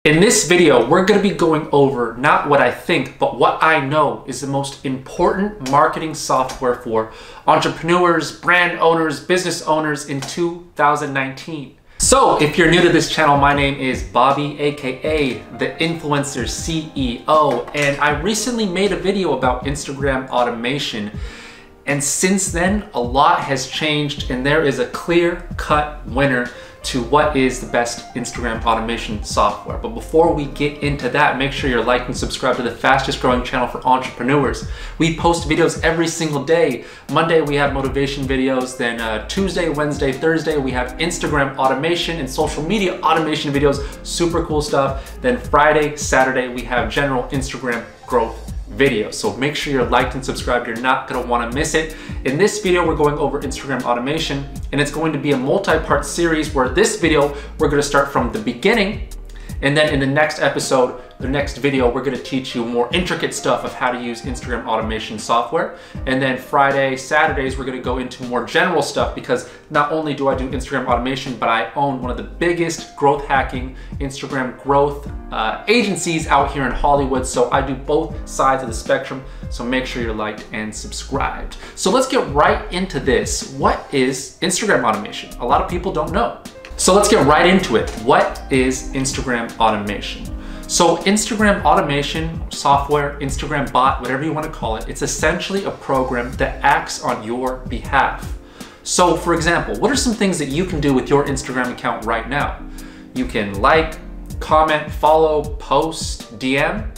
In this video, we're going to be going over not what I think, but what I know is the most important marketing software for entrepreneurs, brand owners, business owners in 2019. So if you're new to this channel, my name is Bobby, aka the Influencer CEO, and I recently made a video about Instagram automation. And since then, a lot has changed and there is a clear-cut winner to what is the best Instagram automation software. But before we get into that, make sure you're like and subscribe to the fastest growing channel for entrepreneurs. We post videos every single day. Monday we have motivation videos, then Tuesday, Wednesday, Thursday we have Instagram automation and social media automation videos, super cool stuff. Then Friday, Saturday we have general Instagram growth video. So make sure you're liked and subscribed. You're not going to want to miss it. In this video, we're going over Instagram automation, and it's going to be a multi-part series where this video, we're going to start from the beginning. And then in the next episode, the next video, we're going to teach you more intricate stuff of how to use Instagram automation software. And then Friday, Saturdays, we're going to go into more general stuff because not only do I do Instagram automation, but I own one of the biggest growth hacking Instagram growth agencies out here in Hollywood. So I do both sides of the spectrum. So make sure you're liked and subscribed. So let's get right into this. What is Instagram automation? A lot of people don't know. So let's get right into it. What is Instagram automation? So Instagram automation software, Instagram bot, whatever you want to call it, it's essentially a program that acts on your behalf. So for example, what are some things that you can do with your Instagram account right now? You can like, comment, follow, post, DM.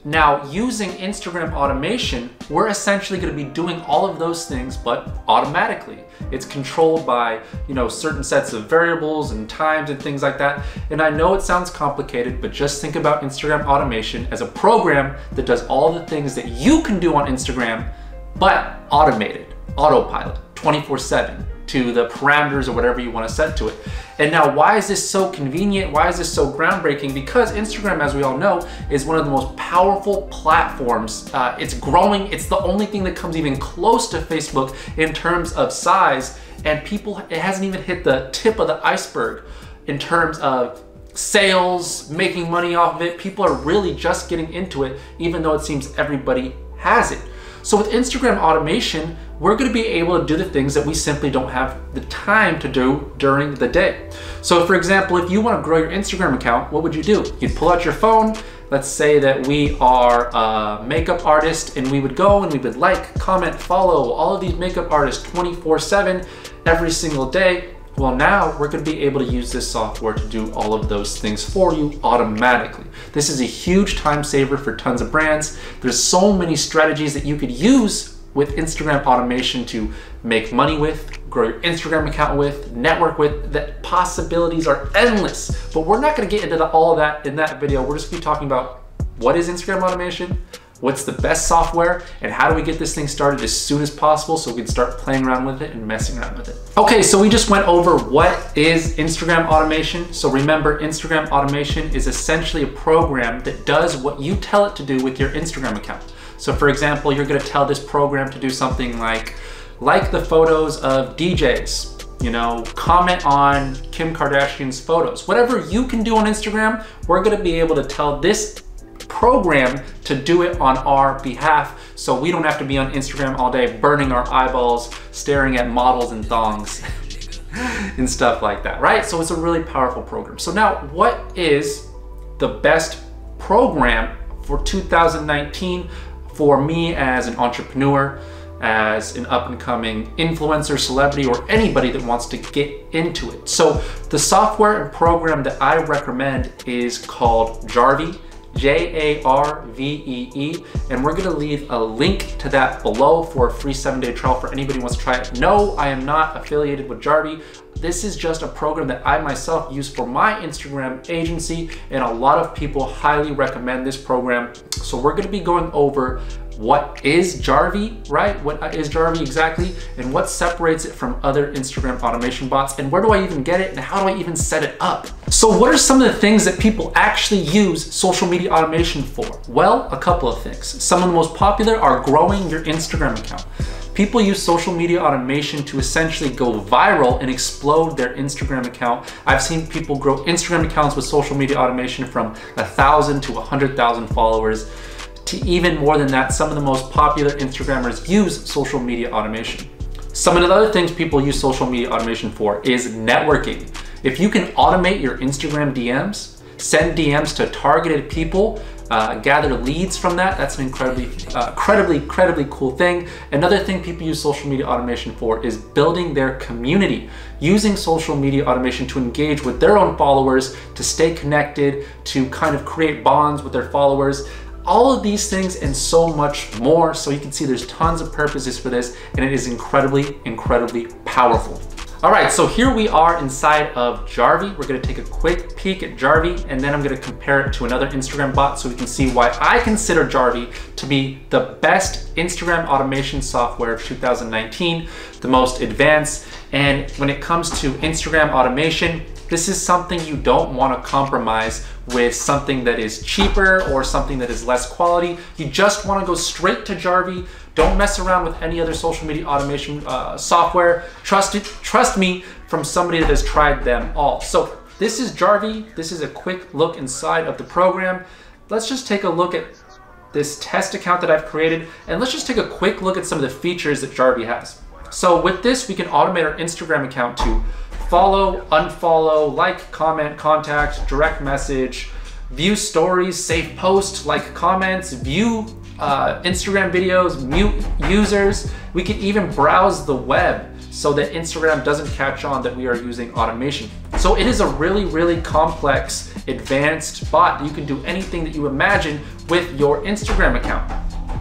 Now, using Instagram automation, we're essentially going to be doing all of those things, but automatically. It's controlled by, certain sets of variables and times and things like that. And I know it sounds complicated, but just think about Instagram automation as a program that does all the things that you can do on Instagram, but automated, autopilot, 24/7 to the parameters or whatever you want to set to it. And now, why is this so convenient? Why is this so groundbreaking? Because Instagram, as we all know, is one of the most powerful platforms. It's growing. It's the only thing that comes even close to Facebook in terms of size. And it hasn't even hit the tip of the iceberg in terms of sales, making money off of it. People are really just getting into it, even though it seems everybody has it. So with Instagram automation, we're going to be able to do the things that we simply don't have the time to do during the day. So for example, if you want to grow your Instagram account, what would you do? You'd pull out your phone. Let's say that we are a makeup artist and we would go and we would like, comment, follow all of these makeup artists 24/7 every single day. Well, now we're going to be able to use this software to do all of those things for you automatically. This is a huge time saver for tons of brands. There's so many strategies that you could use with Instagram automation to make money with, grow your Instagram account with, network with. The possibilities are endless, but we're not going to get into all of that in that video. We're just going to be talking about what is Instagram automation, what's the best software, and how do we get this thing started as soon as possible so we can start playing around with it and messing around with it. Okay, so we just went over what is Instagram automation. So remember, Instagram automation is essentially a program that does what you tell it to do with your Instagram account. So for example, you're gonna tell this program to do something like the photos of DJs, comment on Kim Kardashian's photos. Whatever you can do on Instagram, we're gonna be able to tell this program to do it on our behalf, so we don't have to be on Instagram all day burning our eyeballs staring at models and thongs and stuff like that, right? So it's a really powerful program. So now, what is the best program for 2019 for me as an entrepreneur, as an up-and-coming influencer, celebrity, or anybody that wants to get into it? So the software and program that I recommend is called Jarvee, Jarvee, and we're gonna leave a link to that below for a free 7-day trial for anybody who wants to try it. No, I am not affiliated with Jarvee. This is just a program that I myself use for my Instagram agency, and a lot of people highly recommend this program. So we're gonna be going over what is Jarvee, right? What is Jarvee exactly? And what separates it from other Instagram automation bots? And where do I even get it? And how do I even set it up? So what are some of the things that people actually use social media automation for? Well, a couple of things. Some of the most popular are growing your Instagram account. People use social media automation to essentially go viral and explode their Instagram account. I've seen people grow Instagram accounts with social media automation from 1,000 to 100,000 followers to even more than that. Some of the most popular Instagrammers use social media automation. Some of the other things people use social media automation for is networking. If you can automate your Instagram DMs, send DMs to targeted people, gather leads from that, that's an incredibly cool thing. Another thing people use social media automation for is building their community, using social media automation to engage with their own followers, to stay connected, to kind of create bonds with their followers. All of these things and so much more. So you can see there's tons of purposes for this, and it is incredibly powerful. All right, so here we are inside of Jarvee. We're gonna take a quick peek at Jarvee, and then I'm gonna compare it to another Instagram bot so we can see why I consider Jarvee to be the best Instagram automation software of 2019, the most advanced. And when it comes to Instagram automation, this is something you don't wanna compromise with something that is cheaper or something that is less quality. You just wanna go straight to Jarvee. Don't mess around with any other social media automation software. Trust me from somebody that has tried them all. So this is Jarvee. This is a quick look inside of the program. Let's just take a look at this test account that I've created, and let's just take a quick look at some of the features that Jarvee has. So with this, we can automate our Instagram account to follow, unfollow, like, comment, contact, direct message, view stories, save posts, like comments, view Instagram videos, mute users. We can even browse the web so that Instagram doesn't catch on that we are using automation. So it is a really complex, advanced bot. You can do anything that you imagine with your Instagram account.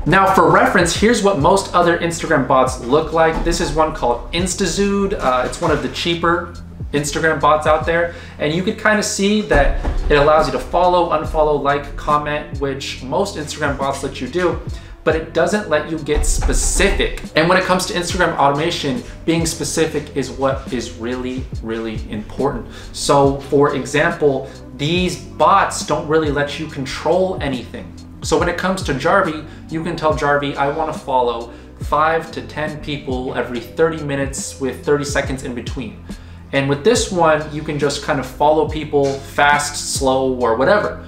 Now for reference, here's what most other Instagram bots look like. This is one called Instazood. It's one of the cheaper Instagram bots out there, and you could kind of see that it allows you to follow, unfollow, like, comment, which most Instagram bots let you do, but it doesn't let you get specific. And when it comes to Instagram automation, being specific is what is really important. So for example, these bots don't really let you control anything. So when it comes to Jarvee, you can tell Jarvee, I want to follow 5 to 10 people every 30 minutes with 30 seconds in between. And with this one, you can just kind of follow people fast, slow, or whatever.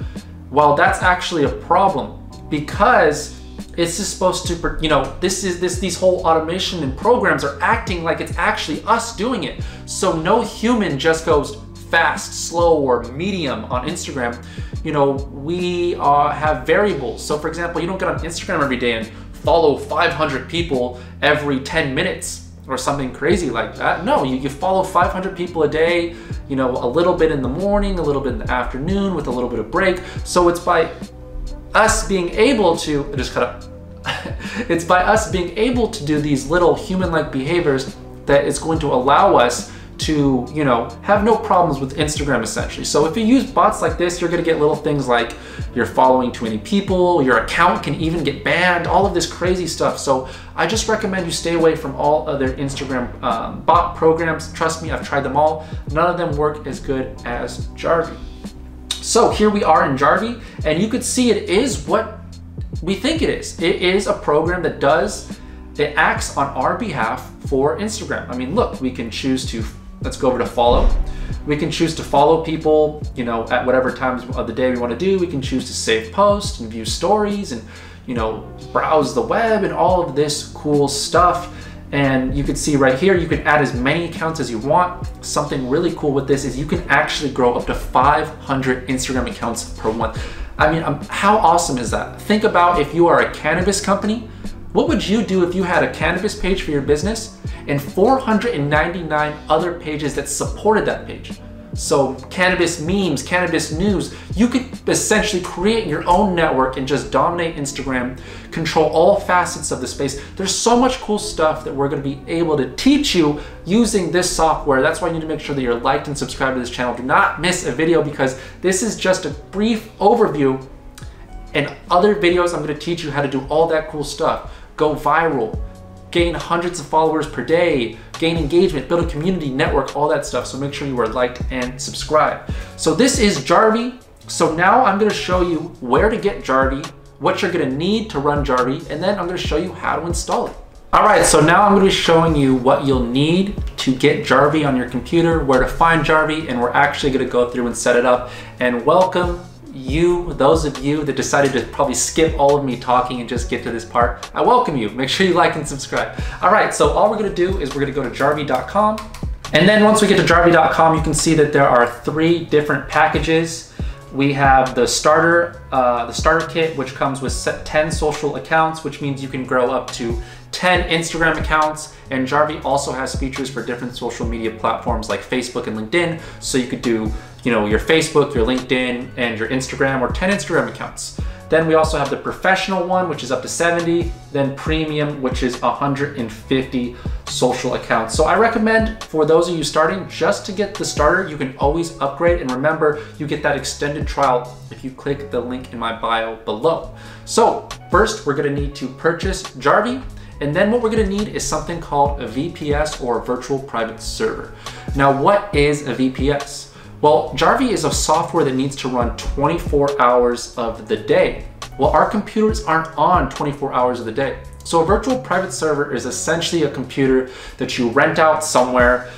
Well, that's actually a problem because it's just supposed to, you know, these whole automation and programs are acting like it's actually us doing it. So no human just goes fast, slow, or medium on Instagram. You know, we have variables. So for example, you don't get on Instagram every day and follow 500 people every 10 minutes. Or something crazy like that. No, you follow 500 people a day, you know, a little bit in the morning, a little bit in the afternoon with a little bit of break. So it's by us being able to, it's by us being able to do these little human-like behaviors that is going to allow us to, you know, have no problems with Instagram essentially. So if you use bots like this, you're gonna get little things like you're following too many people, your account can even get banned, all of this crazy stuff. So I just recommend you stay away from all other Instagram bot programs. Trust me, I've tried them all. None of them work as good as Jarvee. So here we are in Jarvee, and you could see it is what we think it is. It is a program that it acts on our behalf for Instagram. I mean, look, we can choose to, let's go over to follow. We can choose to follow people, you know, at whatever times of the day we want to do. We can choose to save posts and view stories and, you know, browse the web and all of this cool stuff. And you can see right here, you can add as many accounts as you want. Something really cool with this is you can actually grow up to 500 Instagram accounts per month. I mean, how awesome is that? Think about if you are a cannabis company, what would you do if you had a cannabis page for your business and 499 other pages that supported that page? So cannabis memes, cannabis news, you could essentially create your own network and just dominate Instagram, control all facets of the space. There's so much cool stuff that we're gonna be able to teach you using this software. That's why you need to make sure that you're liked and subscribed to this channel. Do not miss a video because this is just a brief overview, and other videos I'm gonna teach you how to do all that cool stuff. Go viral, gain hundreds of followers per day, gain engagement, build a community, network, all that stuff. So make sure you are liked and subscribed. So this is Jarvee. So now I'm gonna show you where to get Jarvee, what you're gonna need to run Jarvee, and then I'm gonna show you how to install it. All right, so now I'm going to be showing you what you'll need to get Jarvee on your computer, where to find Jarvee, and we're actually going to go through and set it up. And welcome you, those of you that decided to probably skip all of me talking and just get to this part. I welcome you. Make sure you like and subscribe. All right, so all we're going to do is we're going to go to jarvee.com. And then once we get to jarvee.com, you can see that there are 3 different packages. We have the starter kit, which comes with 10 social accounts, which means you can grow up to 10 Instagram accounts. And Jarvee also has features for different social media platforms like Facebook and LinkedIn. So you could do, your Facebook, your LinkedIn, and your Instagram, or 10 Instagram accounts. Then we also have the professional one, which is up to 70, then premium, which is 150 social accounts. So I recommend for those of you starting, just to get the starter, you can always upgrade. And remember, you get that extended trial if you click the link in my bio below. So first, we're gonna need to purchase Jarvee. And then what we're gonna need is something called a VPS, or a virtual private server. Now, what is a VPS? Well, Jarvee is a software that needs to run 24 hours of the day. Well, our computers aren't on 24 hours of the day. So a virtual private server is essentially a computer that you rent out somewhere,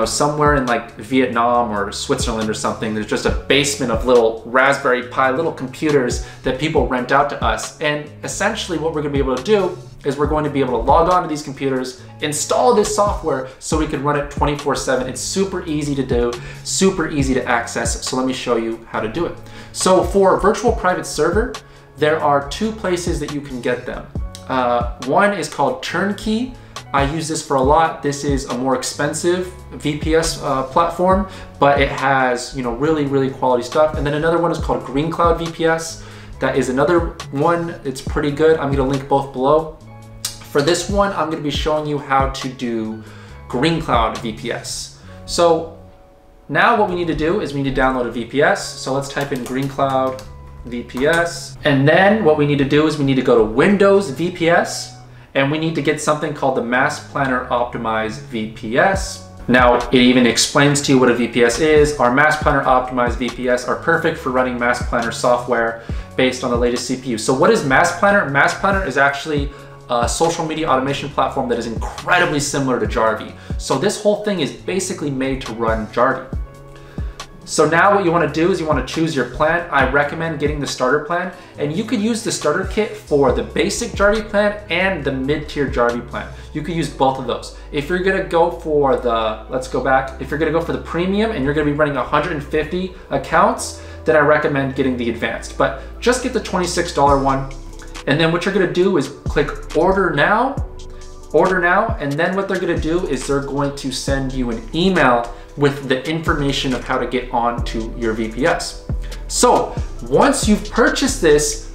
somewhere in like Vietnam or Switzerland or something. There's just a basement of little Raspberry Pi, little computers that people rent out to us. And essentially what we're gonna be able to do is we're going to be able to log on to these computers, install this software so we can run it 24/7. It's super easy to do, super easy to access. So let me show you how to do it. So for a virtual private server, there are 2 places that you can get them. One is called Turnkey. I use this for a lot. This is a more expensive VPS platform, but it has really, really quality stuff. And then another one is called Green Cloud VPS. That is another one. It's pretty good. I'm gonna link both below. For this one, I'm gonna be showing you how to do Green Cloud VPS. So now what we need to do is we need to download a VPS. So let's type in Green Cloud VPS. And then what we need to do is we need to go to Windows VPS, and we need to get something called the Mass Planner Optimized VPS. Now, it even explains to you what a VPS is. Our Mass Planner Optimized VPS are perfect for running Mass Planner software based on the latest CPU. So what is Mass Planner? Mass Planner is actually a social media automation platform that is incredibly similar to Jarvee. So this whole thing is basically made to run Jarvee. So now what you want to do is you want to choose your plan. I recommend getting the starter plan, and you could use the starter kit for the basic Jarvee plan and the mid-tier Jarvee plan. You could use both of those. If you're going to go for the, if you're going to go for the premium and you're going to be running 150 accounts, then I recommend getting the advanced. But just get the $26 one. And then what you're gonna do is click order now, and then what they're gonna do is they're going to send you an email with the information of how to get onto your VPS. So once you've purchased this,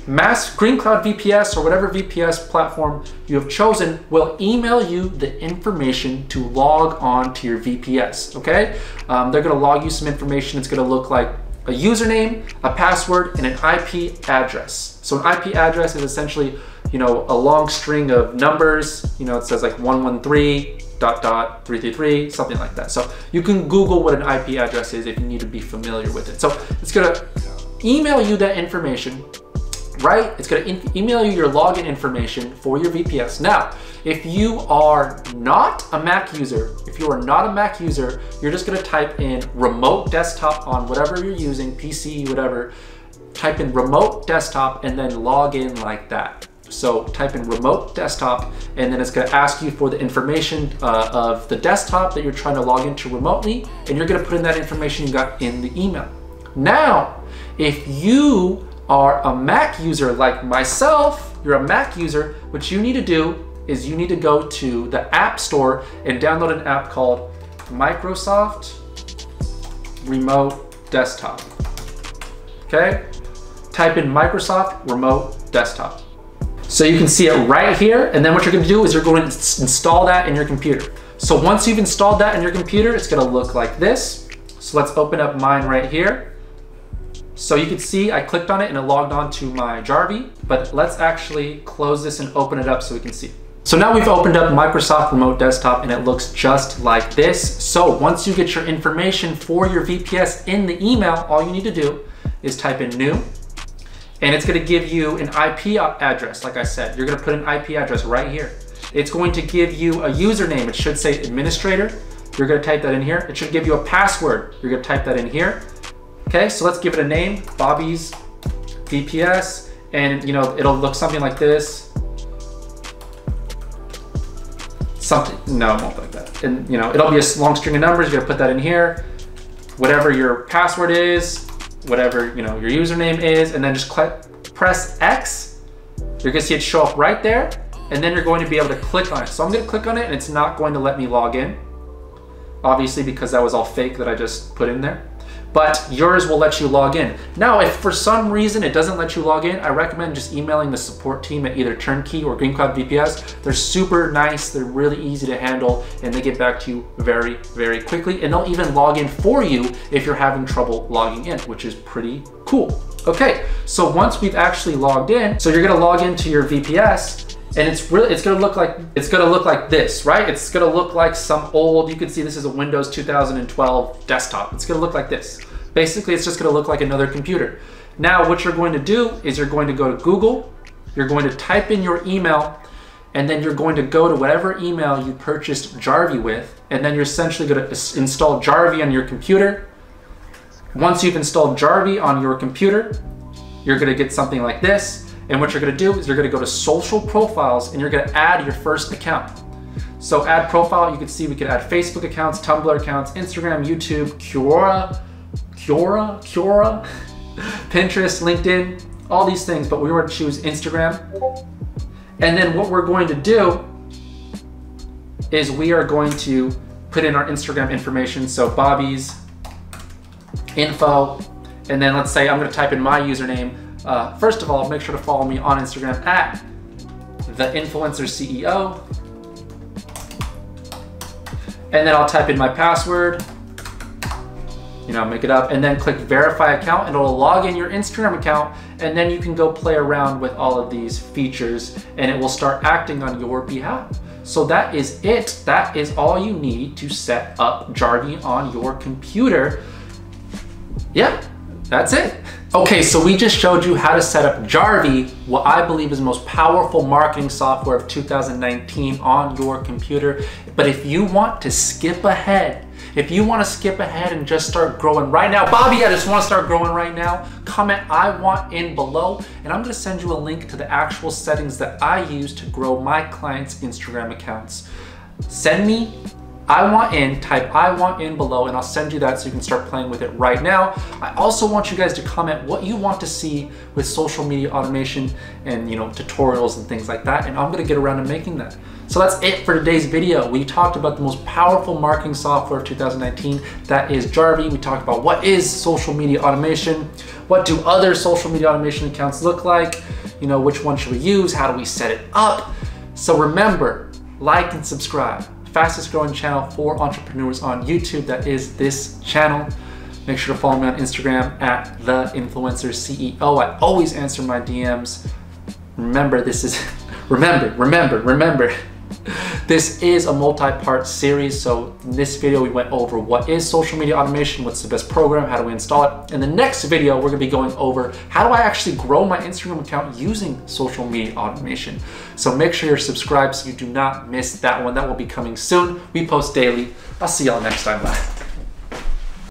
Green Cloud VPS or whatever VPS platform you have chosen will email you the information to log on to your VPS, okay? They're gonna log you some information. It's gonna look like a username, a password, and an IP address. So an IP address is essentially, a long string of numbers. It says like 113.333, something like that. So you can Google what an IP address is if you need to be familiar with it. So it's gonna email you that information, right? It's gonna email you your login information for your VPS. Now, if you are not a Mac user, you're just gonna type in remote desktop on whatever you're using, PC, whatever. Type in remote desktop and then log in like that. So type in remote desktop, and then it's gonna ask you for the information of the desktop that you're trying to log into remotely, and you're gonna put in that information you got in the email. Now, if you are a Mac user like myself, you're a Mac user, what you need to do is you need to go to the App Store and download an app called Microsoft Remote Desktop. Okay? Type in Microsoft Remote Desktop. So you can see it right here, and then what you're gonna do is you're going to install that in your computer. So once you've installed that in your computer, it's gonna look like this. So let's open up mine right here. So you can see I clicked on it and it logged on to my Jarvee, but let's actually close this and open it up so we can see. So now we've opened up Microsoft Remote Desktop and it looks just like this. So once you get your information for your VPS in the email, all you need to do is type in new, and it's gonna give you an IP address. Like I said, you're gonna put an IP address right here. It's going to give you a username. It should say administrator. You're gonna type that in here. It should give you a password. You're gonna type that in here. Okay, so let's give it a name, Bobby's VPS, and you know, it'll look something like this. No, it won't like that. And you know, it'll be a long string of numbers. You're gonna put that in here. Whatever your password is, whatever you know your username is, and then just press X. You're gonna see it show up right there, and then you're going to be able to click on it. So I'm gonna click on it, and it's not going to let me log in, obviously because that was all fake that I just put in there. But yours will let you log in. Now, if for some reason it doesn't let you log in, I recommend just emailing the support team at either Turnkey or Green Cloud VPS. They're super nice, they're really easy to handle, and they get back to you very, very quickly. And they'll even log in for you if you're having trouble logging in, which is pretty cool. Okay, so once we've actually logged in, so you're gonna log into your VPS, and it's gonna look like this, right? It's gonna look like some old, you can see this is a Windows 2012 desktop. It's gonna look like this. Basically, it's just gonna look like another computer. Now, what you're going to do is you're going to go to Google, you're going to type in your email, and then you're going to go to whatever email you purchased Jarvee with, and then you're essentially gonna install Jarvee on your computer. Once you've installed Jarvee on your computer, you're gonna get something like this. And what you're gonna do is you're gonna go to social profiles and you're gonna add your first account. So add profile, you can see we can add Facebook accounts, Tumblr accounts, Instagram, YouTube, Quora, Pinterest, LinkedIn, all these things, but we were to choose Instagram. And then what we're going to do is we are going to put in our Instagram information. So Bobby's info, and then let's say I'm gonna type in my username. First of all, make sure to follow me on Instagram at The Influencer CEO. And then I'll type in my password, you know, make it up, and then click verify account, and it'll log in your Instagram account, and then you can go play around with all of these features and it will start acting on your behalf. So that is it. That is all you need to set up Jarvee on your computer. Yeah, that's it. Okay, so we just showed you how to set up Jarvee, what I believe is the most powerful marketing software of 2019 on your computer. But if you want to skip ahead, and just start growing right now, Bobby, I just want to start growing right now, comment I want in below, and I'm going to send you a link to the actual settings that I use to grow my clients' Instagram accounts. Send me I want in, type I want in below, and I'll send you that so you can start playing with it right now. I also want you guys to comment what you want to see with social media automation and, you know, tutorials and things like that, and I'm gonna get around to making that. So that's it for today's video. We talked about the most powerful marketing software of 2019, that is Jarvee. We talked about what is social media automation, what do other social media automation accounts look like, you know, which one should we use, how do we set it up. So remember, like and subscribe. Fastest growing channel for entrepreneurs on YouTube, that is this channel. Make sure to follow me on Instagram at The Influencer CEO. I always answer my DMs. Remember, this is, remember, this is a multi-part series. So in this video, we went over what is social media automation, what's the best program, how do we install it. In the next video, we're gonna be going over how do I actually grow my Instagram account using social media automation. So make sure you're subscribed so you do not miss that one. That will be coming soon. We post daily. I'll see y'all next time. Bye.